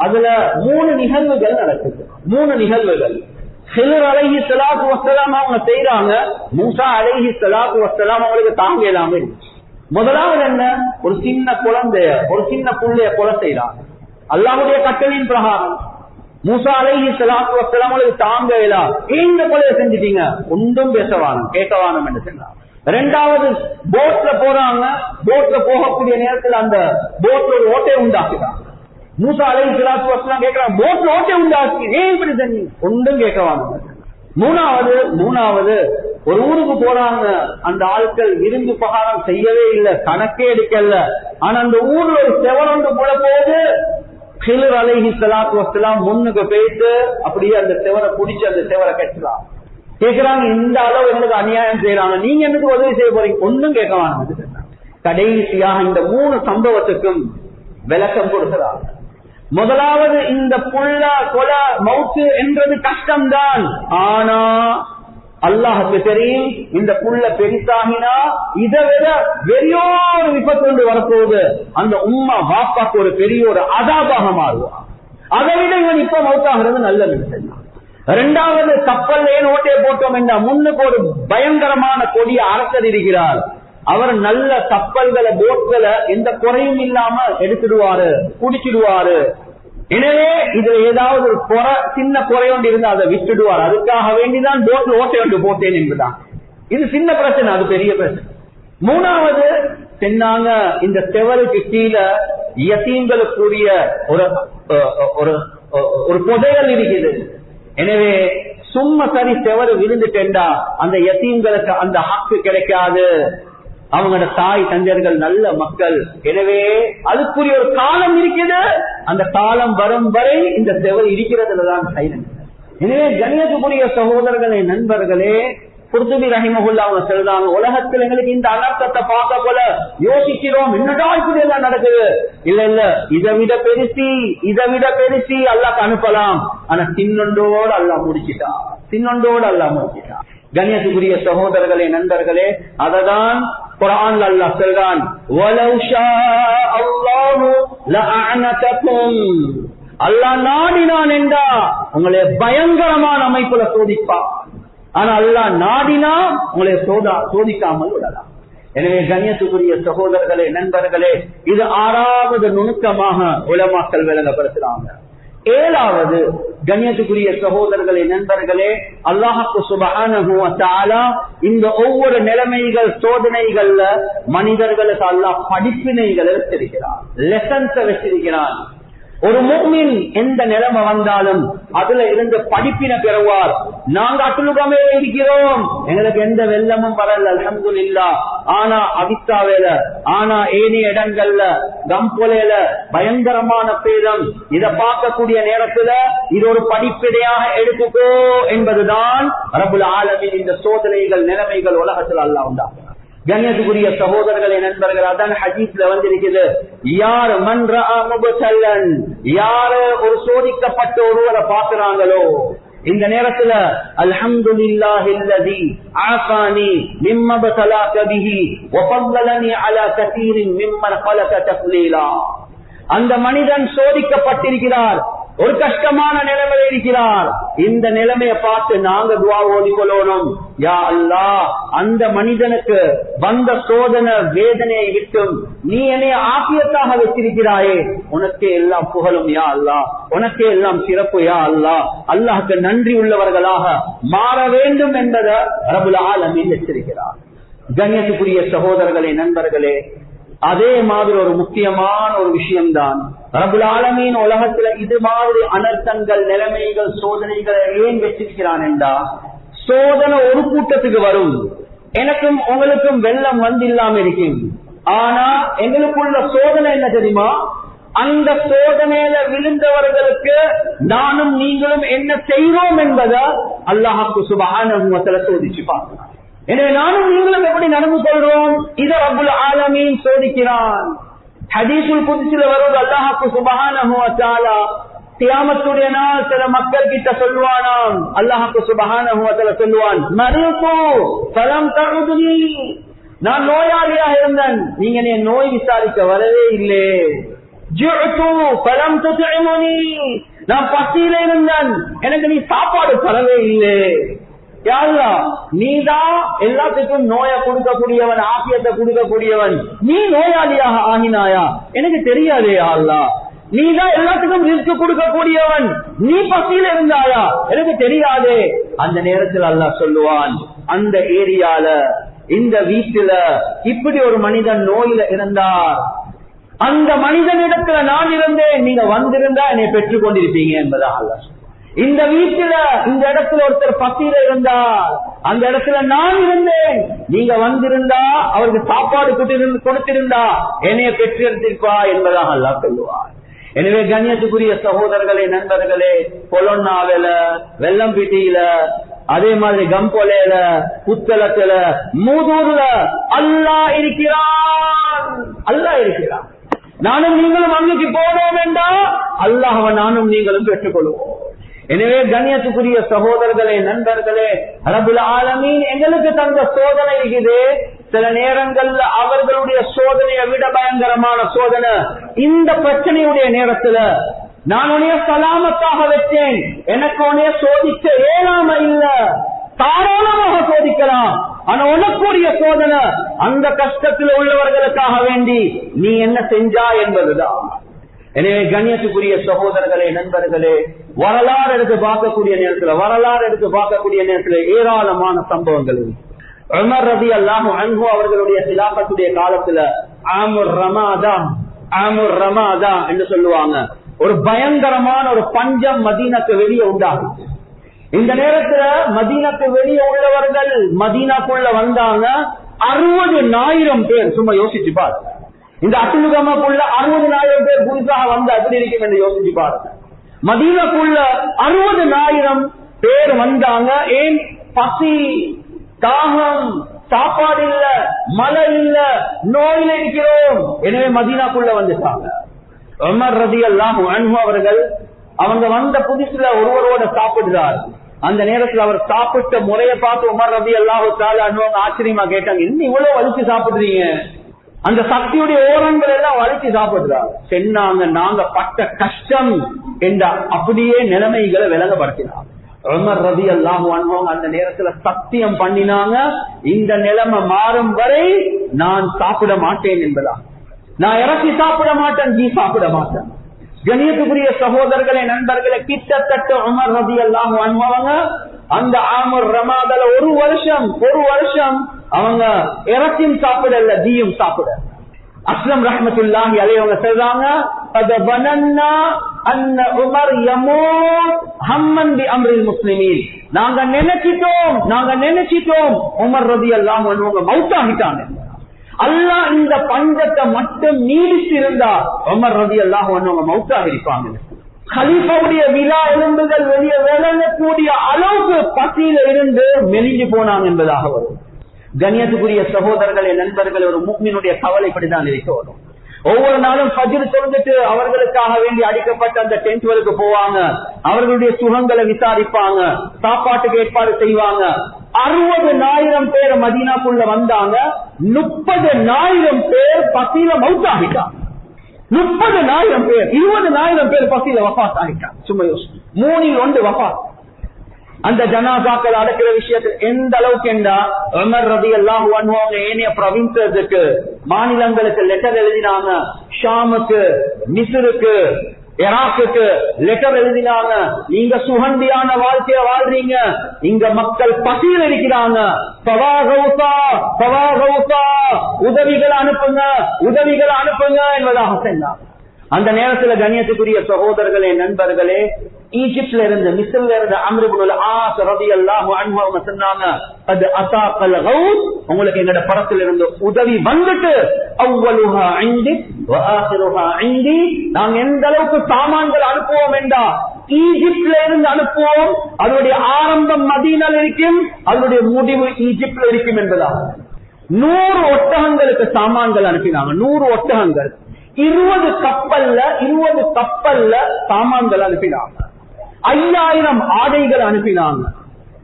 அதுல 3 நிகழ்வுகள் நடக்குது. 3 நிகழ்வுகள். ஹிலர் அலைஹிஸ்ஸலாத்து வஸ்ஸலாம் அவங்க செய்யறாங்க, மூசா அலைஹிஸ்ஸலாத்து வஸ்ஸலாம் அவங்களுக்கு தாங்க இல்லாம இருந்துச்சு. முதலாவது என்ன, ஒரு சின்ன குழந்தைய, ஒரு சின்ன புள்ளைய கொலை செய்யறாங்க. அல்லாஹ்வுடைய கட்டளையின் பிரகாரம் மூசா அலைஹிஸ்ஸலாத்து வஸ்ஸலாம் அவங்களுக்கு தாங்க இயலாம இந்த கொலையை செஞ்சிட்டீங்க, ஒன்றும் பேசவானம் கேட்கவானம் என்று சொன்னாங்க. இரண்டாவது, போட்ல போறாங்க. போட்ல போகக்கூடிய நேரத்தில் அந்த போட்ல ஒரு ஓட்டை உண்டாக்குறாங்க. மூசா அலைஹிஸ்ஸலாத்து வஸ்ஸலாம் கேட்கிறாங்க, போட்ல ஓட்டை உண்டாக்கி ஏன் இப்படி செஞ்சீங்க? ஒன்றும் கேட்கவானம். மூணாவது ஒரு ஊருக்கு போறாங்க. அந்த ஆட்கள் விருந்து உபகாரம் செய்யவே இல்லை, கணக்கே எடுக்கல. ஆனா அந்த ஊர்ல ஒரு செவரொண்டு போல போது ஹிலர் அலைஹிஸ்ஸலாத்து வஸ்ஸலாம் முன்னுக்கு போயிட்டு அப்படியே அந்த செவரை பிடிச்சு அந்த செவரை கட்டுறாங்க. கேட்கிறாங்க, இந்த அளவு எங்களுக்கு அநியாயம் செய்யறாங்க, நீங்க எனக்கு உதவி செய்ய போறீங்க? ஒன்னும் கேட்க வேண்டாம். கடைசியாக இந்த 3 சம்பவத்துக்கும் விளக்கம் கொடுக்கிறாங்க. முதலாவது, இந்த புள்ள கொலை மௌத்து என்றது கஷ்டம்தான். ஆனா அல்லாஹ்வுக்கு தெரியும், இந்த புள்ள பெரிசாகினா இதை விட வெறியோரு விபத்து கொண்டு வரப்போகுது. அந்த உம்மா வாப்பாக்கு ஒரு பெரிய ஒரு அதாபாக மாறுவான். அதை விட இவன் இப்ப மௌத்தாகிறது நல்லது. இரண்டாவது, கப்பல் ஏன் ஓட்டையை போட்டோம் என்றா, முன்னுக்கு ஒரு பயங்கரமான கொடிய அரசர் இருக்கிறார். அவர் நல்ல கப்பல்களை, போட்களை எந்த குறையும் இல்லாம எடுத்துடுவாரு, குடிச்சிடுவாரு. எனவே இதுல ஏதாவது ஒரு சின்ன குறையொண்டு இருந்து அதை விட்டுடுவார். அதுக்காக வேண்டிதான் போட்ல ஓட்டை ஒன்று போட்டேன் என்பதுதான். இது சின்ன பிரச்சனை, அது பெரிய பிரச்சனை. மூணாவது, சொன்னாங்க, இந்த செவருக்கு கீழே யதீம்களுக்குரிய ஒரு புதையல் இருக்குது. எனவே சும்மா சரி செவரு விழுந்துட்டா அந்த யதீம்களுக்கு அந்த ஹக்கு கிடைக்காது. அவங்களோட தாய் தந்தையர்கள் நல்ல மக்கள். எனவே அதுக்குரிய ஒரு காலம் இருக்குது. அந்த காலம் வரும் வரை இந்த செவரு இருக்கிறதுலதான் சைலன்ஸ். எனவே கண்ணியத்துக்குரிய சகோதரர்களே, நண்பர்களே, குர்துபி ரஹிமஹுல்லாஹ் அவங்க சொல்றாங்க, உலகத்தில் எங்களுக்கு இந்த அனர்த்தத்தை பார்க்க போல யோசிக்கிறோம், என்னடா இப்படி எல்லாம் நடக்குது. இல்ல, இதை விட பெருசி அல்லாஹ் அனுப்பலாம். ஆனா சின்னொண்டோடு அல்லாஹ் முடிச்சிட்டான். கண்ணியத்துக்குரிய சகோதரர்களே, நண்பர்களே, அததான் குர்ஆன்ல அல்லாஹ் சொல்றான், வலவ் ஷாஅ அல்லாஹு லஅஅனதகும். அல்லாஹ் நாடினான் என்றா உங்களை பயங்கரமான அமைப்புல சோதிப்பான். ஆனா அல்லாஹ் நாடினா உங்களை சோதிக்காமல் விடலாம். எனவே கண்ணியத்துக்குரிய சகோதரர்களே, நண்பர்களே, இது 6வது நுணுக்கமாக உலமாக்கள் விளங்கப்படுத்துறாங்க. 7வது, கண்ணியத்துக்குரிய சகோதரர்களே, நண்பர்களே, அல்லாஹ்வுக்கு சுப்ஹானஹு வ தஆலா இந்த ஒவ்வொரு நிலைமைகள், சோதனைகள்ல மனிதர்களுக்கு அல்லாஹ் படிப்பினைகளை வச்சிருக்கிறான், லெசன்ஸை வச்சிருக்கிறான். ஒரு முஃமின் எந்த நிலைமை வந்தாலும் அதுல இருந்து படிப்பினை பெறுவார். நாங்க அட்டுலுகமே இருக்கிறோம், எங்களுக்கு எந்த வெள்ளமும் வரல அல்ஹம்துலில்லாஹ். ஆனா அவித்தாவேல, ஆனா ஏனைய இடங்கள்ல கம்போலையில பயங்கரமான பேதம். இத பார்க்கக்கூடிய நேரத்துல இது ஒரு படிப்பினையாக எடுத்துக்கோ என்பதுதான் ரப்புல் ஆலமீன் இந்த சோதனைகள் நிலைமைகள் உலகத்தில் அல்லாஹ் உண்டாக்குறார். கண்ணியத்துக்குரிய சகோதரர்களே, நண்பர்கள், அதான் ஹதீஸ்ல வந்திருக்குது, யார் மன் ரஆ முபதல்லன், யாரு ஒரு சோதிக்கப்பட்ட ஒருவரை பார்க்கிறாங்களோ இந்த நேரத்துல அல்ஹம்துலில்லாஹில்லதி ஆஃபானி மிம்ம பதலாக பிஹி வ ஃபضலனி அலா கதீரின் மிம்மன் خلق தஃலீலா. அந்த மனிதன் சோதிக்கப்பட்டிருக்கிறார், ஒரு கஷ்டமான நிலைமையில் இருக்கிறார். இந்த நிலைமையை பார்த்து நாங்க துஆ ஓதிக்கொள்ளணும், யா அல்லாஹ் அந்த மனிதனுக்கு வந்த சோதனை வேதனையை விட்டும் நீ என்னை ஆஃபியத்தாக வச்சிருக்கிறாயே, உனக்கே எல்லாம் புகழும் யா அல்லாஹ், உனக்கே எல்லாம் சிறப்பு யா அல்லாஹ். அல்லாஹ்க்கு நன்றி உள்ளவர்களாக மாற வேண்டும் என்பதை ரப்புல் ஆலமீன் எச்சரிக்கிறார். கண்ணியத்துக்குரிய சகோதரர்களே, நண்பர்களே, அதே மாதிரி ஒரு முக்கியமான ஒரு விஷயம்தான் ரப்புல் ஆலமீன் உலகத்துல இது மாதிரி அனர்த்தங்கள் நிலைமைகள் சோதனைகளை ஏன் வச்சிருக்கிறான் என்றா, சோதனை ஒரு கூட்டத்துக்கு வரும், எனக்கும் உங்களுக்கும் வெள்ளம் வந்து இல்லாம இருக்கும். ஆனா எங்களுக்குள்ள சோதனை என்ன தெரியுமா, அந்த சோதனையில விழுந்தவர்களுக்கு நானும் நீங்களும் என்ன செய்வோம் என்பதை அல்லாஹ்வுக்கு சுப்ஹானஹு வ தஆலா சோதிச்சு பார்க்கிறான். எனவே நானும் நீங்களும் எப்படி நடந்து கொள்றோம், இதை ரப்புல் ஆலமீன் சோதிக்கிறான். ஹதீஸுல் குத்ஸில வருது, அல்லாஹ்வுக்கு சுப்ஹானஹு வ தஆலா கியாமத்துடைய நாள் சில மக்கள் கிட்ட சொல்வானாம், அல்லாஹ்வுக்கு சுப்ஹானஹு வ தஆலா சொல்வான், மரீது ஃபலம் தஉதுனி, நான் நோயாளியாக இருந்தேன், நீங்க என்னை நோய் விசாரிக்க வரவே இல்லை. ஜுஅது ஃபலம் துத்இமுனி, நான் பசியில இருந்தேன், எனக்கு நீ சாப்பாடு தரவே இல்லை. யா அல்லாஹ், நீதான் எல்லாத்துக்கும் நோயை கொடுக்கக்கூடியவன், ஆபியத்தை கொடுக்கக்கூடியவன், நீ நோயாளியாக ஆகினாயா, எனக்கு தெரியாதே யா அல்லாஹ். நீதான் எல்லாத்துக்கும் ரிஸ்க் கொடுக்கக்கூடியவன், நீ பசியில இருந்தாயா, எனக்கு தெரியாதே. அந்த நேரத்தில் அல்லாஹ் சொல்லுவான், அந்த ஏரியால இந்த வீட்டுல இப்படி ஒரு மனிதன் நோயில இருந்தார், அந்த மனிதனிடத்துல நான் இருந்தேன், நீங்க வந்திருந்தா என்னை பெற்றுக் கொண்டிருப்பீங்க என்பதாக அல்லாஹ். இந்த வீட்டுல இந்த இடத்துல ஒருத்தர் பசியில இருந்தார், அந்த இடத்துல நான் இருந்தேன், நீங்க வந்திருந்தா அவருக்கு சாப்பாடு கொடுத்திருந்தா என்னைய பெற்றிருப்பா என்பதாக அல்லாஹ் சொல்லுவார். எனவே கண்ணியத்துக்குரிய சகோதரர்களே, நண்பர்களே, கொலொன்னாவில, வெள்ளம்பீட்டியில, அதே மாதிரி கம்போலையில, புத்தளத்துல, மூதூர்ல அல்லாஹ் இருக்கிறான், அல்லாஹ் இருக்கிறான். நானும் நீங்களும் அன்னைக்கு போனோம் என்றா அல்லாஹ்வை நானும் நீங்களும் பெற்றுக்கொள்வோம். எனவே கண்ணியத்துக்குரிய சகோதரர்களே, நண்பர்களே, ரப்புல் ஆலமீன் எங்களுக்கு தந்த சோதனை இது. சில நேரங்கள்ல அவர்களுடைய சோதனையை விட பயங்கரமான சோதனை. இந்த பிரச்சனையுடைய நேரத்துல நான் உன்னைய சலாமத்தாக வச்சேன், எனக்கு உன்னைய சோதிக்க ஏழாம இல்ல, தாராளமாக சோதிக்கலாம். ஆனா உனக்குரிய சோதனை அந்த கஷ்டத்தில் உள்ளவர்களுக்காக வேண்டி நீ என்ன செஞ்சா என்பதுதான். எனவே கண்ணியத்துக்குரிய சகோதரர்களே, நண்பர்களே, வரலாறு எடுத்து பார்க்கக்கூடிய நேரத்தில் ஏராளமான சம்பவங்கள். உமர் ரலியல்லாஹு அன்ஹு அவர்களுடைய খিলাফத்துடைய காலத்துல ஆமுர் ரமாதா என்று சொல்லுவாங்க, ஒரு பயங்கரமான ஒரு பஞ்சம் மதீனாக்கு வெளியே உண்டாகுது. இந்த நேரத்துல மதீனாக்கு வெளியே உள்ளவர்கள் மதீனாக்குள்ள வந்தாங்க 60,000 பேர். சும்மா யோசிச்சு பாருங்க, இந்த அத்துலுகமாக்குள்ள 60,000 பேர் புதுசாக வந்து அப்படி இருக்கும் என்று யோசிச்சு பாருங்க. மதீனாக்குள்ள 60,000 பேர் வந்தாங்க. ஏன்? பசி, தாகம், சாப்பாடு இல்ல, மழை இல்ல, நோயில இருக்கிறோம். எனவே மதீனாக்குள்ள வந்துட்டாங்க. உமர் ரலியல்லாஹு அன்ஹு அவர்கள் அவங்க வந்த புதுசுல ஒருவரோட சாப்பிடுறார். அந்த நேரத்தில் அவர் சாப்பிட்ட முறையை பார்த்து உமர் ரலியல்லாஹு தஆலா அன்ஹு ஆச்சரியமா கேட்டாங்க, இன்னும் இவ்வளவு வலிச்சு சாப்பிடுறீங்க? அந்த சக்தியுடைய ஓரங்கள் எல்லாம் வலிச்சு சாப்பிடுறாங்க. சொன்னாங்க, நாங்க பட்ட கஷ்டம் என்ற அப்படியே நிலைமைகளை விளங்கப்படுத்தினாங்க. உமர் ரலியல்லாஹு அன்ஹு அந்த நேரத்துல சத்தியம் பண்ணினாங்க, இந்த நிலைமை மாறும் வரை நான் சாப்பிட மாட்டேன் என்பதா. நான் இறக்கி சாப்பிட மாட்டேன், நீ சாப்பிட மாட்டேன். கண்ணியத்துக்குரிய சகோதரர்களே, நண்பர்களே, கிட்டத்தட்ட உமர் ரலியல்லாஹு அன்ஹு அவங்க அந்த ஆமுர் ரமாதால ஒரு வருஷம் அவங்க இறச்சியும் சாப்பிடல, தீயும் சாப்பிட. அஸ்லம் ரஹ்மத்துல்லாஹி அலைஹி அவங்க சொல்றாங்க, قد ظننا ان عمر يموت همًا بأمر المسلمين. நாங்க நினைச்சிட்டோம் உமர் ரலியல்லாஹு அன்ஹு மௌத்தாகிட்டாங்க. அல்லாஹ் இந்த பஞ்சத்தை மட்டும் நீடித்து இருந்தா உமர் ரலியல்லாஹு அன்ஹு மௌத்தாக இருப்பாங்க. கலீஃபாவுடைய விழா எலும்புகள் வெளியே விளங்கக்கூடிய அளவுக்கு பசியில இருந்து மெலிஞ்சு போனாங்க என்பதாக வரும். கண்ணியத்துக்குரிய சகோதரர்களே, நண்பர்கள், ஒரு முஃமினுடைய கவலைப்படிதான் இருக்க வரும். ஒவ்வொரு நாளும் ஃபஜ்ர் தொழுதுட்டு அவர்களுக்காக வேண்டி அடிக்கப்பட்ட அந்த டென்ட்களுக்கு போவாங்க, அவர்களுடைய சுகங்களை விசாரிப்பாங்க, சாப்பாட்டுக்கு ஏற்பாடு செய்வாங்க. 60,000 பேர் மதீனாக்குள்ள வந்தாங்க. 30,000 பேர் பசியில மௌத்தாகிட்டாங்க. 30,000 பேர், 20,000 பேர் பசியில வஃபாத் ஆகிட்டாங்க. சும்மா யோசி, 3 வஃபாத். அந்த ஜனாசாக்கள் அடக்கிற விஷயத்தில் எந்த அளவுக்கு என்றா உமர் ரலியல்லாஹு அன்ஹு அவங்க ஏனைய ப்ரொவின்சஸுக்கு, மாநிலங்களுக்கு லெட்டர் எழுதினாங்க. ஷாமுக்கு, மிஸ்ருக்கு, ஈராக்குக்கு லெட்டர் எழுதினாங்க. நீங்க சுகந்தியான வாழ்க்கைய வாழ்றீங்க, இங்க மக்கள் பசியில் இருக்கிறாங்க, உதவிகளை அனுப்புங்க என்பதாக சொன்னாங்க. அந்த நேரத்தில் கண்ணியத்துக்குரிய சகோதரர்களே, நண்பர்களே, ஈஜிப்ட்ல இருந்து, மிஸ்ர்ல இருந்து அம்ர் இப்னுல் ஆஸ் ரலியல்லாஹு அன்ஹு அவங்க சொன்னாங்க, அது அஸாகல் கௌஸ், உங்களுக்கு எங்கட பரத்துல இருந்து உதவி வந்துட்டு, அவ்வலுஹா இந்தி வ ஆகிருஹா இந்தி. நாங்க எந்த அளவுக்கு சாமான்கள் அனுப்புவோம் என்றா ஈஜிப்ட்ல இருந்து அனுப்புவோம், அதனுடைய ஆரம்பம் மதீனால இருக்கும், அதனுடைய முடிவு ஈஜிப்ட்ல இருக்கும் என்பதா. 100 ஒட்டகங்களுக்கு சாமான்கள் அனுப்பினாங்க. 100 ஒட்டகங்கள், 20 கப்பல்ல சாமான்கள் அனுப்பினாங்க. 5000 ஆடைகள் அனுப்பினாங்க.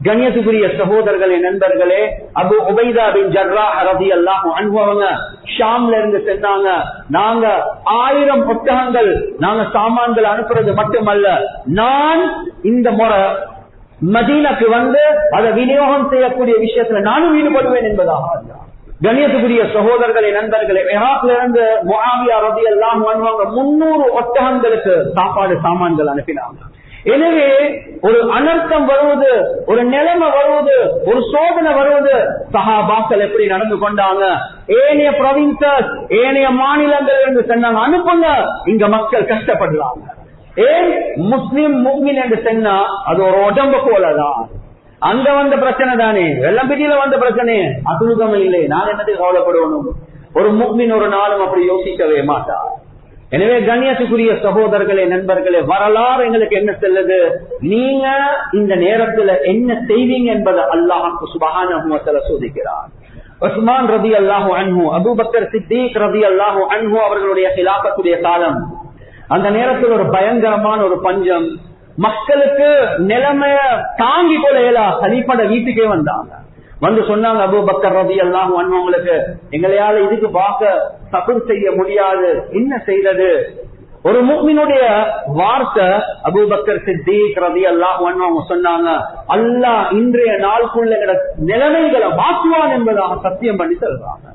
கண்ணியத்துக்குரிய சகோதரர்களே, நண்பர்களே, அபு உபைதா பின் ஜர்ராஹ் ரலியல்லாஹு அன்ஹு அவங்க ஷாம்ல இருந்து சொன்னாங்க, நாங்க 1000 ஒட்டகங்கள் நாங்க சாமான்கள் அனுப்புறது மட்டுமல்ல, நான் இந்த முறை மதீனாக்கு வந்து அதை விநியோகம் செய்யக்கூடிய விஷயத்துல நானும் ஈடுபடுவேன் என்பதாக. கண்ணியத்துக்குரிய சகோதரர்களே, நண்பர்களே, ஈராக்ல இருந்து முஆவியா ரலியல்லாஹு அன்ஹு 300 ஒட்டகங்களுக்கு சாமான்கள் அனுப்பினாங்க. எனவே ஒரு அனர்த்தம் வருவது, ஒரு நிலைமை வருவது, ஒரு சோதனை வருவது, சஹாபாக்கள் எப்படி நடந்து கொண்டாங்க? ஏனைய ப்ரொவின்சஸ், ஏனைய மாநிலங்கள் என்று சொன்னாங்க, அனுப்புங்க, இங்க மக்கள் கஷ்டப்படுறாங்க. ஏன் முஸ்லிம் முஃமின் என்று சொன்னா அது ஒரு உடம்பு போலதான். அங்க வந்த பிரச்சனை தானே, வெள்ளம்பிட்டியில வந்த பிரச்சனை, அசுகம் இல்லை, நான் என்னத்துக்கு கவலைப்படுவனும்? ஒரு முஃமின் ஒரு நாளும் அப்படி யோசிக்கவே மாட்டார். எனவே கண்ணியத்துக்குரிய சகோதரர்களே, நண்பர்களே, வரலாறு எங்களுக்கு என்ன செல்லுது? நீங்க இந்த நேரத்துல என்ன செய்வீங்க என்பதை அல்லாஹ் சுப்ஹானஹு வ தஆலா சோதிக்கிறார். உஸ்மான் ரலியல்லாஹு அன்ஹு, அபூபக்கர் சித்தீக் ரலியல்லாஹு அன்ஹு அவர்களுடைய கிலாஃபத்துடைய காலம். அந்த நேரத்தில் ஒரு பயங்கரமான ஒரு பஞ்சம், மக்களுக்கு நிலைமைய தாங்கி கொள்ளையில கலீஃபாட வீட்டுக்கே வந்தாங்க. வந்து சொன்னாங்க, அபூபக்கர் ரலியல்லாஹு அன்ஹு உங்களுக்கு எங்களையால இதுக்கு பார்க்க சபர் செய்ய முடியாது, என்ன செய்யறது? ஒரு முஃமினுடைய வார்த்தை அபூபக்கர் சித்தீக் ரலியல்லாஹு அன்ஹு அவங்க சொன்னாங்க, அல்லாஹ் இன்றைய நாளுக்குள்ள நிலைமைகளை மாற்றுவான் என்பதாக சத்தியம் பண்ணி சொல்றாங்க.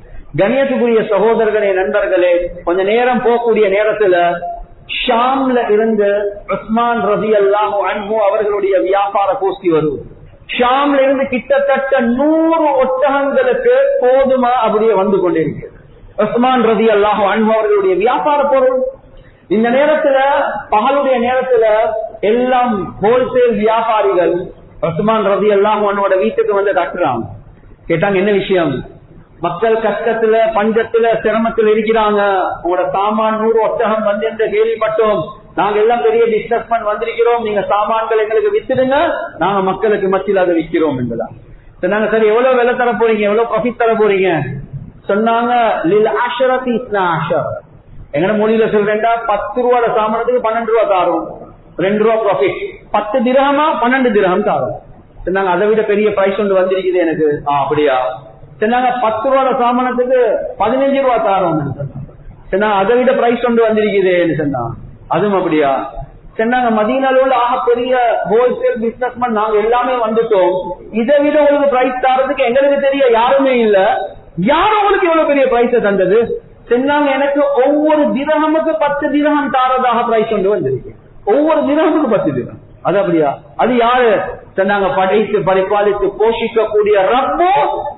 கண்ணியத்துக்குரிய சகோதரர்களே, நண்பர்களே, கொஞ்ச நேரம் போகக்கூடிய நேரத்துல ஷாம்ல இருந்து உஸ்மான் ரலியல்லாஹு அன்ஹு அவர்களுடைய வியாபார கோஷ்டி வரும். ஷாம்ல இருந்து கிட்டத்தட்ட 100 ஒட்டகங்களுக்கு போதுமா அப்படியே வந்து கொண்டிருக்கு. உஸ்மான் ரலியல்லாஹு அன்ஹு அவர்களுடைய வியாபார பொருள். இந்த நேரத்துல, பகலுடைய நேரத்துல எல்லாம் ஹோல்சேல் வியாபாரிகள் உஸ்மான் ரலியல்லாஹு அன்ஹுவோட வீட்டுக்கு வந்து தட்டுறாங்க. கேட்டாங்க, என்ன விஷயம்? மக்கள் கஷ்டத்துல, பஞ்சத்துல, சிரமத்தில் இருக்கிறாங்க, உங்களோட சாமான் 100 ஒட்டகம் வந்து என்று கேள்விப்பட்டோம், நாங்க எல்லாம் பெரிய டிஸ்கஸ் பண்ண வந்திருக்கிறோம், நீங்க சாமான்கள் எங்களுக்கு வித்துடுங்க, நாங்க மக்களுக்கு மத்தியில் அதை விற்கிறோம் என்பதா சொன்னாங்க. சரி, எவ்வளவு விலை தர போறீங்க, எவ்வளவு ப்ராஃபிட் தர போறீங்க? சொன்னாங்க, லில் அஷரத்தி இஸ்னா அஷர். எங்கட மொழியில சொல்றேன்டா, 10 ரூபாய் சாமானத்துக்கு 12 ரூபாய் தாரும், 2 ரூபாய் ப்ராஃபிட். 10 திரஹமா 12 திரஹம் தாரும். சொன்னாங்க, அதை விட பெரிய பிரைஸ் ஒன்று வந்திருக்குது எனக்கு. அப்படியா? சொன்னாங்க, 10 ரூபாய் சாமானத்துக்கு 15 ரூபாய் தாரோம். சொன்னாங்க, அதை விட பிரைஸ் ஒன்று வந்திருக்குது சொன்னா. அதுவும் அப்படியா? சொன்னாங்க, மதீனால உள்ள பெரிய ஹோல்சேல் பிசினஸ்மேன் நாங்க எல்லாமே வந்துட்டோம், இதை விட உங்களுக்கு பிரைஸ் தாரதுக்கு எங்களுக்கு தெரிய யாருமே இல்ல, யாரும் உங்களுக்கு எவ்வளவு பெரிய பிரைஸ் தந்தது? சொன்னாங்க, எனக்கு ஒவ்வொரு திரஹமுக்கு 10 திரஹம் தாரதாக பிரைஸ் ஒன்று வந்திருக்கு. ஒவ்வொரு திரஹமுக்கு 10 திரஹம். அது அப்படியா? அது யாரு? சொன்னாங்க, படைத்து பரிபாலித்து போஷிக்கக்கூடிய ரப்போ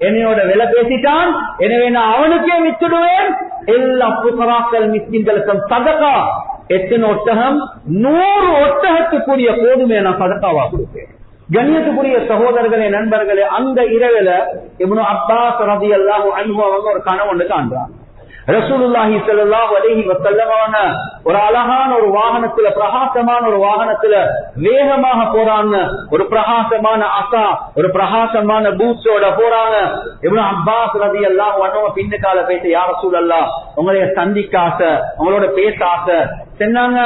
என்னையோட விலை பேசிட்டான், எனவே நான் அவனுக்கே வித்துடுவேன். எல்லா புகராக்கள் மிஸ்கின்களுக்கும் சதகா எத்தனை ஒட்டகம்? 100 ஒட்டகத்துக்குரிய கோதுமையை நான் சதக்காவா கொடுப்பேன். கண்ணியத்துக்குரிய சகோதரர்களே, நண்பர்களே, அந்த இரவுல இப்னு அப்பாஸ் ரலியல்லாஹு அன்ஹு அவங்க ஒரு கனவு ஒன்று காண்றாங்க. ரசூலுல்லாஹி ஸல்லல்லாஹு அலைஹி வஸல்லம் ஒரு அழகான ஒரு வாகனத்துல, பிரகாசமான ஒரு வாகனத்துல வேகமாக போறாங்க. ஒரு பிரகாசமான அசா, ஒரு பிரகாசமான பூட்ஸோட போறாங்க. இப்னு அப்பாஸ் ரலியல்லாஹு அன்ஹு பின்னுக்கால பேச, யா ரசூலல்லாஹ், உங்களைய சந்திக்க ஆசை, உங்களோட பேச ஆசை சொன்னாங்க.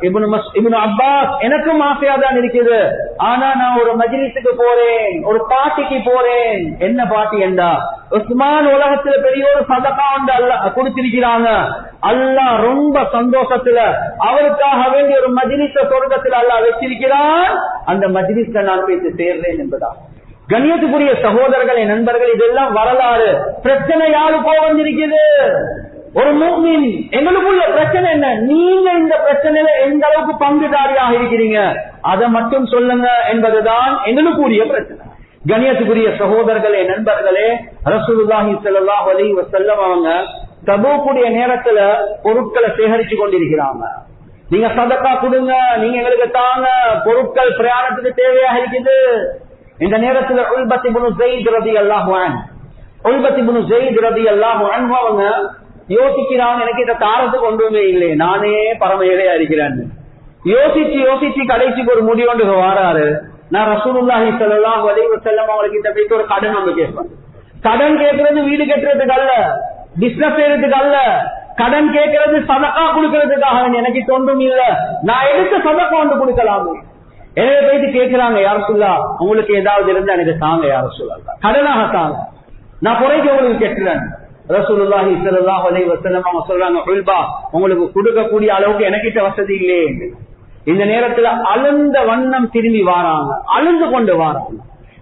இப்னு அப்பாஸ், எனக்கும் ஆசையா தான் இருக்குது, ஆனா நான் ஒரு மஜ்லிஸுக்கு போறேன், ஒரு பார்ட்டிக்கு போறேன். என்ன பார்ட்டி என்றா, உஸ்மான் உலகத்துல பெரிய ஒரு சதகா வந்து அல்லாஹ் கொடுத்திருக்கிறாங்க. அல்லாஹ் ரொம்ப சந்தோஷத்துல அவருக்காக வேண்டிய ஒரு மஜ்லிஸ சொர்க்கத்துல அல்லாஹ் வச்சிருக்கிறான். அந்த மஜ்லிஸ்ல நான் போய் சேர்றேன் என்பதா. கண்ணியத்துக்குரிய சகோதரர்களே, நண்பர்கள், இதெல்லாம் வரலாறு. பிரச்சனை யாருக்கோ வந்திருக்குது. ஒரு முஃமின், எங்களுக்குள்ள பிரச்சனை என்ன? நீங்க இந்த பிரச்சனையில எந்த அளவுக்கு பங்குதாரியாக இருக்கிறீங்க அதை மட்டும் சொல்லுங்க என்பதுதான் எங்களுக்குரிய பிரச்சனை. கண்ணியத்துக்குரிய சகோதரர்களே, நண்பர்களே, ரசூலுல்லாஹி ஸல்லல்லாஹு அலைஹி வஸல்லம் அவங்க தபூக்குடைய நேரத்துல பொருட்களை சேகரிச்சு கொண்டிருக்கிறாங்க. நீங்க சதக்கா கொடுங்க, நீங்க எங்களுக்கு தாங்க, பொருட்கள் பிரயாணத்துக்கு தேவையாக இருக்குது. இந்த நேரத்துல உல்பத் இப்னு ஸைத் ரலியல்லாஹு அன்ஹு அவங்க யோசிக்கிறாங்க, எனக்கு இதை தாரத்துக்கு ஒன்றுமே இல்லை, நானே பரம ஏழையா இருக்கிறேன். யோசிச்சு யோசிச்சு கடைசிக்கு ஒரு முடிவு வாராரு. நான் ரசூலுல்லாஹி ஸல்லல்லாஹு அலைஹி வஸல்லம் அவங்களுக்கு கிட்ட போயிட்டு ஒரு கடன் வந்து கேட்பேன். கடன் கேட்கறது வீடு கட்டுறதுக்கு அல்ல, பிசினஸ் செய்யறதுக்கு அல்ல, கடன் கேட்கறது சதக்கா கொடுக்கறதுக்காக. எனக்கு ஒன்றும் இல்ல, நான் எடுத்து சதக்கா வந்து கொடுக்கலாமே. எனவே போயிட்டு கேட்கிறாங்க, யார் சொல்லா, உங்களுக்கு ஏதாவது இருந்தா எனக்கு தாங்க, யார் சொல்லலாம், கடனாக தாங்க, நான் குறைக்க உங்களுக்கு கெட்டுறேன். ரசூலுல்லாஹி ஸல்லல்லாஹு அலைஹி வஸல்லம் அவங்க சொல்றாங்க, உல்பா, உங்களுக்கு கொடுக்கக்கூடிய அளவுக்கு எனக்கிட்ட வசதி இல்லையே. இந்த நேரத்துல அழுந்த வண்ணம் திரும்பி வாராங்க, அழுந்து கொண்டு வாராங்க.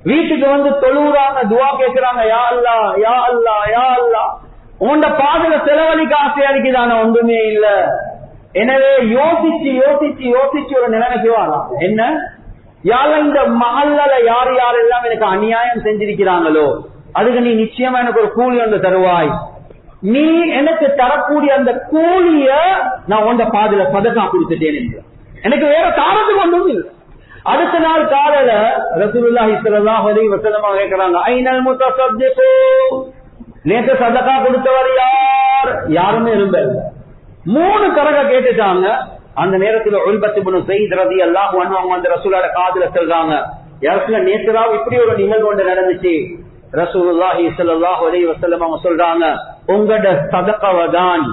வீட்டுக்கு வந்து தொழுறாங்க, துவா கேட்கிறாங்க, யா அல்லாஹ், யா அல்லாஹ், யா அல்லாஹ், உண்ட பாதையில செலவழிக்க ஆசையா இருக்குதான, ஒன்றுமே இல்ல. எனவே யோசிச்சு யோசிச்சு யோசிச்சு ஒரு நிலைமைக்கு வாராங்க. என்ன, யார இந்த மஹல்லால யார் யாரெல்லாம் எனக்கு அநியாயம் செஞ்சிருக்கிறாங்களோ அதுக்கு நீ நிச்சயமா எனக்கு ஒரு கூலி வந்து தருவாய். நீ எனக்கு தரக்கூடிய அந்த கூலிய நான் உண்ட பாதையில சதகா கொடுத்துட்டேன் என்று. எனக்கு வேற தாரத்துக்கு ஒன்றும் இல்லை. அடுத்த நாள் காலையில ரசூலுல்லாஹி ஸல்லல்லாஹு அலைஹி வஸல்லம் கேக்குறாங்க, ஐனல் முத்தஸத்திகு, நேத்து சதகா கொடுத்தவர் யார்? யாருமே இருந்தல்ல. 3 தடவை கேட்டுட்டாங்க. அந்த நேரத்துல உல்பத் இப்னு ஸைத் ரலியல்லாஹு அன்ஹு அவங்க அந்த ரசூலோட காதுல சொல்றாங்க, யாருக்குள்ள நேத்துரா இப்படி ஒரு நிகழ்வு ஒன்று நடந்துச்சு. ரசூலுல்லாஹி ஸல்லல்லாஹு அலைஹி வஸல்லம் அவங்க சொல்றாங்க, உங்களோட சதகாவை தான்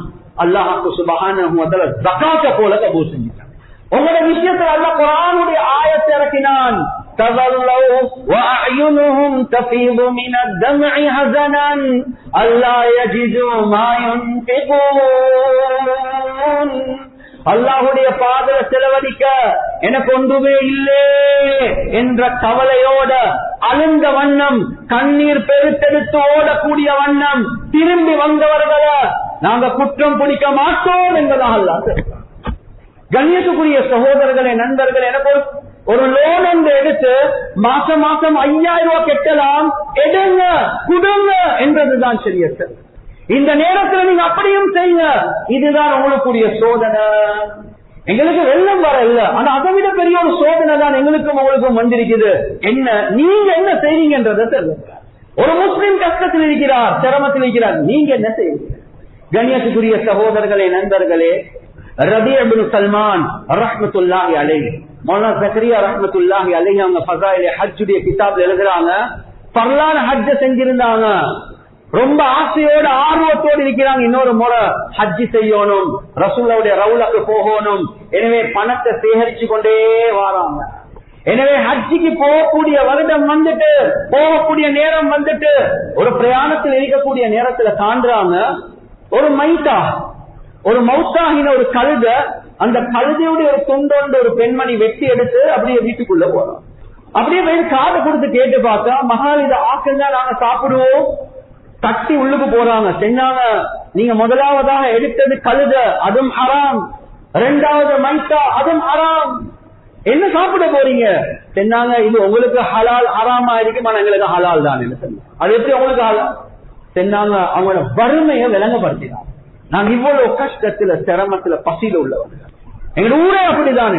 அல்லாஹ் சுப்ஹானஹு வ தஆலா ஜகாத்தை போல கபூல் செஞ்சான். உங்களோட விஷயத்துல அல்லாஹ் குர்ஆனுடைய ஆயத்தை இறக்கினான். தவல்லவு வ அயுனுஹும் தஃபீது மினத் தம்இ ஹஸனன் அல்லா யஜிது மா யுன்ஃபிகூன். அல்லாஹுடைய பாதையில செலவழிக்க எனக்கு ஒன்றுமே இல்லை என்ற கவலையோட அழுந்த வண்ணம், கண்ணீர் பெருத்தெடுத்து ஓடக்கூடிய வண்ணம் திரும்பி வந்தவர்களை நாங்க குற்றம் பிடிக்க மாட்டோம் என்பதாக அல்லாஹ். கண்ணியத்துக்குரிய சகோதரர்களே, நண்பர்களே, எனக்கு ஒரு லோன் ஒன்று எடுத்து மாசம் மாசம் 5000 ரூபாய் கட்டலாம், எடுங்க குடுங்க என்றதுதான் சரியத்து. இந்த நேரத்தில் நீங்க அப்படியும் செய்யுங்க, இதுதான் உங்களுக்குரிய சோதனை. எங்களுக்கு வெள்ளம் வர இல்ல, ஆனா அதை விட பெரிய ஒரு சோதனை தான் எங்களுக்கும் உங்களுக்கும் வந்திருக்குது. என்ன நீங்க என்ன செய்றீங்கன்றத சொல்லுங்க. ஒரு முஸ்லிம் கஷ்டத்தில் இருக்கிறார், சிரமத்தில் இருக்கிறார், நீங்க என்ன செய்வீங்க? கண்ணியத்துக்குரிய சகோதரர்களே, நண்பர்களே, ரபீ இப்னு சல்மான் ரஹ்மத்துல்லாஹி அலைஹி, மௌலானா ஜக்கரியா ரஹ்மத்துல்லாஹி அலைஹி அவங்க ஃபஸாயிலே ஹஜ்ஜுடைய கிதாப்ல எழுதுறாங்க, ஃபர்லான ஹஜ்ஜ செஞ்சிருந்தாங்க. ரொம்ப ஆசையோட ஆர்வத்தோடு இருக்கிறாங்க, இன்னொரு முறை ஹஜ்ஜி செய்யணும், ரசூலுல்லாஹ்வுடைய ரவுலாக்கு போகணும். எனவே பணத்தை சேகரிச்சு கொண்டே வராங்க. எனவே ஹஜ்ஜிக்கு போகக்கூடிய வருடம் வந்துட்டு, போகக்கூடிய நேரம் வந்துட்டு, ஒரு பிரயாணத்தில் இருக்கக்கூடிய நேரத்துல காண்றாங்க ஒரு மைத்தா, ஒரு மௌத்தாகின ஒரு கழுத, அந்த கழுதையுடைய ஒரு துண்டோண்டு ஒரு பெண்மணி வெட்டி எடுத்து அப்படியே வீட்டுக்குள்ள போறோம். அப்படியே போய் காதை கொடுத்து கேட்டு பார்த்தா, மகால் இதை ஆக்குங்க, நாங்க சாப்பிடுவோம். தட்டி உள்ளுக்கு போறாங்க. செஞ்சாங்க, நீங்க முதலாவதாக எடுத்தது கழுத, அதுவும் ஹராம். 2வது மைத்தா, அதுவும் ஹராம். என்ன சாப்பிட போறீங்க? செஞ்சாங்க, இது உங்களுக்கு ஹலால் ஹராமா இருக்கும், ஆனா எங்களுக்கு ஹலால் தான். அது எப்படி உங்களுக்கு ஹலால்? செஞ்சாங்க, அவங்களோட வறுமையை விளங்கப்படுத்தினாங்க. நாங்க இவ்வளவு கஷ்டத்துல சிரமத்துல பசியில உள்ளவங்க, எங்க ஊரே அப்படிதான்.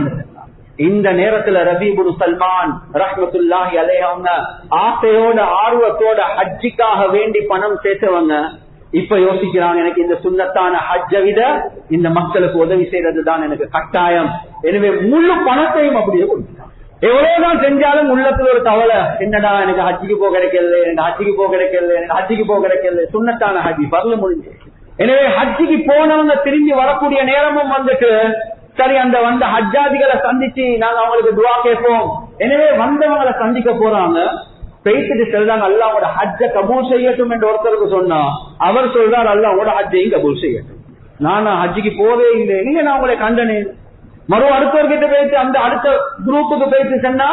இந்த நேரத்துல ரபீபுல் சல்மான் ரஹ்மத்துல்லாஹி அலைஹி அவங்க ஆசையோட ஆர்வத்தோட ஹஜ்ஜிக்காக வேண்டி பணம் சேர்த்தவங்க இப்ப யோசிக்கிறாங்க, எனக்கு இந்த சுன்னத்தான ஹஜ்ஜை விட இந்த மக்களுக்கு உதவி செய்யறதுதான் எனக்கு கட்டாயம். எனவே முழு பணத்தையும் அப்படியே கொடுத்துட்டாங்க. எவ்வளவுதான் செஞ்சாலும் உள்ளத்துல ஒரு கவலை, என்னடா எனக்கு ஹஜ்ஜிக்கு போக கிடைக்கல, எனக்கு ஹஜ்ஜிக்கு போக கிடைக்கல, எனக்கு ஹஜ்ஜிக்கு போக கிடைக்கல. சுன்னத்தான ஹஜ்ஜி பரல முடிஞ்சு. எனவே ஹஜ்ஜிக்கு போனவங்க திரும்பி வரக்கூடிய நேரமும் வந்துட்டு சரி, அந்த வந்த ஹஜ்ஜாதிகளை சந்திச்சு நாங்க அவங்களுக்கு துவா கேட்போம். எனவே வந்தவங்களை சந்திக்க போறாங்க, பேசிட்டு சொல்றாங்க அல்லாஹ் அவங்களோட ஹஜ்ஜை கபூல் செய்யட்டும் என்று ஒருத்தருக்கு சொன்னா அவர் சொல்றார் அல்லாஹ் அவங்களோட ஹஜ்ஜையும் கபூல் செய்யட்டும். நானா ஹஜ்ஜிக்கு போவே இல்லை, இல்ல நான் உங்களை கண்டனேன். மறு அடுத்தவர்கிட்ட பேசி அந்த அடுத்த குரூப்புக்கு பேசி சொன்னா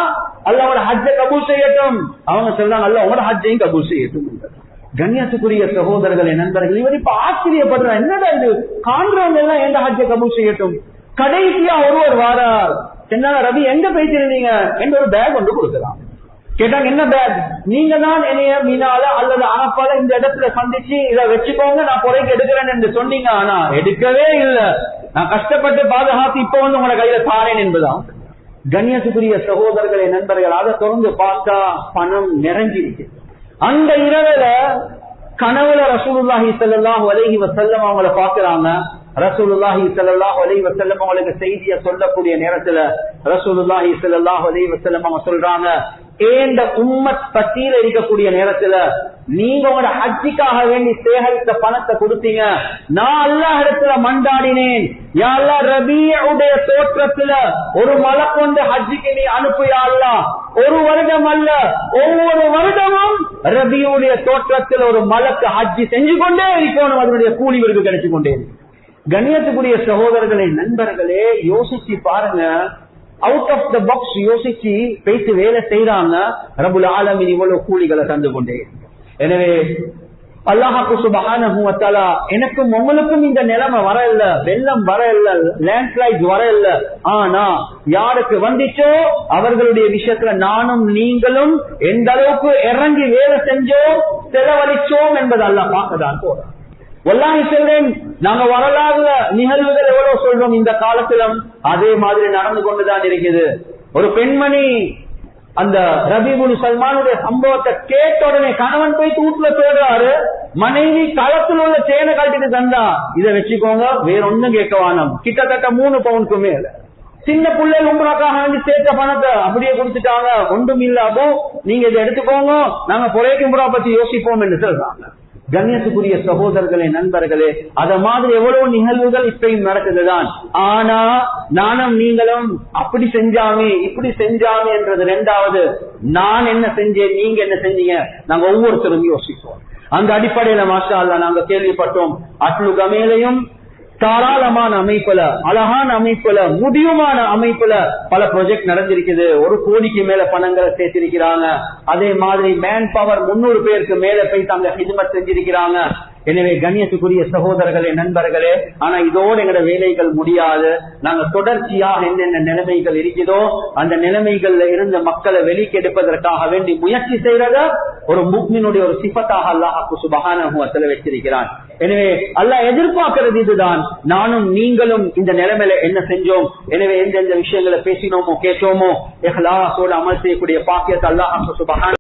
அல்லாஹ்வோட ஹஜ்ஜை கபூல் செய்யட்டும். அவங்க சொல்றாங்க அல்லாஹ் அவங்களோட ஹஜ்ஜையும் கபூல் செய்யட்டும். கண்ணியத்துக்குரிய சகோதரர்களே, நண்பர்கள், இவர் இப்ப ஆச்சரியப்படுற என்னடா இது, காண்றவங்க எல்லாம் எந்த ஹஜ்ஜை கபூல் செய்யட்டும். கடைசியா ஒருவர் வாரார், என்ன ரவி எங்க பேசிருந்தீங்க என்று ஒரு பேக் ஒன்று கொடுக்கலாம். கேட்டாங்க என்ன பேக்? நீங்க தான் என்னைய மீனால அல்லது அரப்பால இந்த இடத்துல சந்திச்சு இதை வச்சுக்கோங்க நான் பொறைக்கு எடுக்கிறேன் என்று சொன்னீங்க. ஆனா எடுக்கவே இல்லை, நான் கஷ்டப்பட்டு பாதுகாத்து இப்ப வந்து உங்களை கையில தாரேன் என்பதான். கண்ணியத்துக்குரிய சகோதரர்களே, நண்பர்கள், அதை தொடர்ந்து பார்த்தா பணம் நிறைஞ்சிருக்கு. அந்த இரவுல கனவுல ரசூலுல்லாஹி ஸல்லல்லாஹு அலைஹி வஸல்லம் அவங்கள பாக்குறாங்க. ரசூலுல்லாஹி ஸல்லல்லாஹு அலைஹி வஸல்லம் அவங்களுக்கு செய்தியை சொல்லக்கூடிய நேரத்துல ரசூலுல்லாஹி ஸல்லல்லாஹு அலைஹி வஸல்லம் அவங்க சொல்றாங்க, ஏண்ட உம்மத் பத்தியில இருக்கக்கூடிய நேரத்துல நீங்க உங்களோட ஹஜ்ஜிக்காக வேண்டி சேகரித்த பணத்தை கொடுத்தீங்க. நான் அல்லாஹ் இடத்துல மண்டாடினேன், யா அல்லாஹ் ரபீஉடைய தோற்றத்துல ஒரு மலை கொண்டு ஹஜ்ஜிக்கு நீ அனுப்பு யா அல்லாஹ். ஒரு வருடம் அல்ல, ஒவ்வொரு வருடமும் ரபீஉடைய தோற்றத்துல ஒரு மலைக்கு ஹஜ்ஜி செஞ்சு கொண்டே இருக்கணும், அதனுடைய கூலி இவருக்கு கிடைச்சு கொண்டே இருக்கு. கண்ணியத்துக்குரிய சகோதரர்களே, நண்பர்களே, யோசிச்சு பாருங்க. அவுட் ஆஃப் த பாக்ஸ் யோசிச்சு பேசி வேலை செய்யறாங்க. ரப்புல் ஆலமீன் இவ்வளவு கூலிகளை தந்து கொண்டே. எனவே அல்லாஹ் சுப்ஹானஹு வ தஆலா எனக்கும் உங்களுக்கும் இந்த நிலைமை வர இல்ல, வெள்ளம் வர இல்ல, லேண்ட்ஸ்லைட் வர இல்ல. ஆனா யாருக்கு வந்துச்சோ அவர்களுடைய விஷயத்துல நானும் நீங்களும் எந்த அளவுக்கு இறங்கி வேலை செஞ்சோம், செலவழிச்சோம் என்பது அல்லாஹ் பார்க்கதான் போறோம். வல்லாஹி சொல்றேன், நாங்க வரலாறுல நிகழ்வுகள் எவ்வளவு சொல்றோம் இந்த காலத்திலும் அதே மாதிரி நடந்து கொண்டுதான் இருக்குது. ஒரு பெண்மணி அந்த ரபீபுல் சல்மானுடைய சம்பவத்தை கேட்ட உடனே கணவன் போய் வீட்டுல தேடுறாரு, மனைவி களத்தில் உள்ள சேனை கழட்டிட்டு தந்தா, இதை வச்சுக்கோங்க, வேற ஒண்ணும் கேட்க வேணாம். கிட்டத்தட்ட 3 பவுனுக்கு மேல. சின்ன பிள்ளைகள் உம்ராக்காக வேண்டி சேர்த்த பணத்தை அப்படியே கொடுத்துட்டாங்க. ஒன்றும் இல்ல அப்போ நீங்க இதை எடுத்துக்கோங்க, நாங்க பொறைக்கு உம்ரா பத்தி யோசிப்போம் என்று சொல்றாங்க. கண்ணியத்துக்குரிய சகோதரர்களே, நண்பர்களே, அத மாதிரி எவ்வளவு நிகழ்வுகள் இப்பயும் நடக்குதுதான். ஆனா நானும் நீங்களும் அப்படி செஞ்சாமே இப்படி செஞ்சாமே என்றது ரெண்டாவது. நான் என்ன செஞ்சேன், நீங்க என்ன செஞ்சீங்க, நாங்க ஒவ்வொருத்தரும் யோசிப்போம். அந்த அடிப்படையில மாஷா அல்லாஹ் நாங்க கேள்விப்பட்டோம், அட்லு கமேலையும் தாராளமான அமைப்புல, அழகான அமைப்புல, முடிவுமான அமைப்புல பல ப்ராஜெக்ட் நடந்திருக்குது. 1 கோடிக்கு மேல பணங்களை சேர்த்திருக்கிறாங்க. அதே மாதிரி மேன் பவர் 300 பேருக்கு மேல போய் தாங்க ஹிஜ்மத் செஞ்சிருக்கிறாங்க. எனவே கண்ணியத்துக்குரிய சகோதரர்களே, நண்பர்களே, ஆனா இதோடு எங்களோட வேலைகள் முடியாது. நாங்க தொடர்ச்சியாக என்னென்ன நிலைமைகள் இருக்குதோ அந்த நிலைமைகள்ல இருந்து மக்களை வெளிக்கெடுப்பதற்காக வேண்டி முயற்சி செய்யறத ஒரு முஃமினுடைய ஒரு சிஃபத்தாக அல்லாஹ் சுப்ஹானஹு வ தஆலா வச்சிருக்கிறான். எனவே அல்லாஹ் எதிர்பார்க்கிறது இதுதான். நானும் நீங்களும் இந்த நிலைமையில என்ன செஞ்சோம், எனவே எந்தெந்த விஷயங்களை பேசினோமோ கேட்டோமோ இஹ்லாஸோட அமல் செய்யக்கூடிய பாக்கியத்தை அல்லாஹ் சுப்ஹானஹு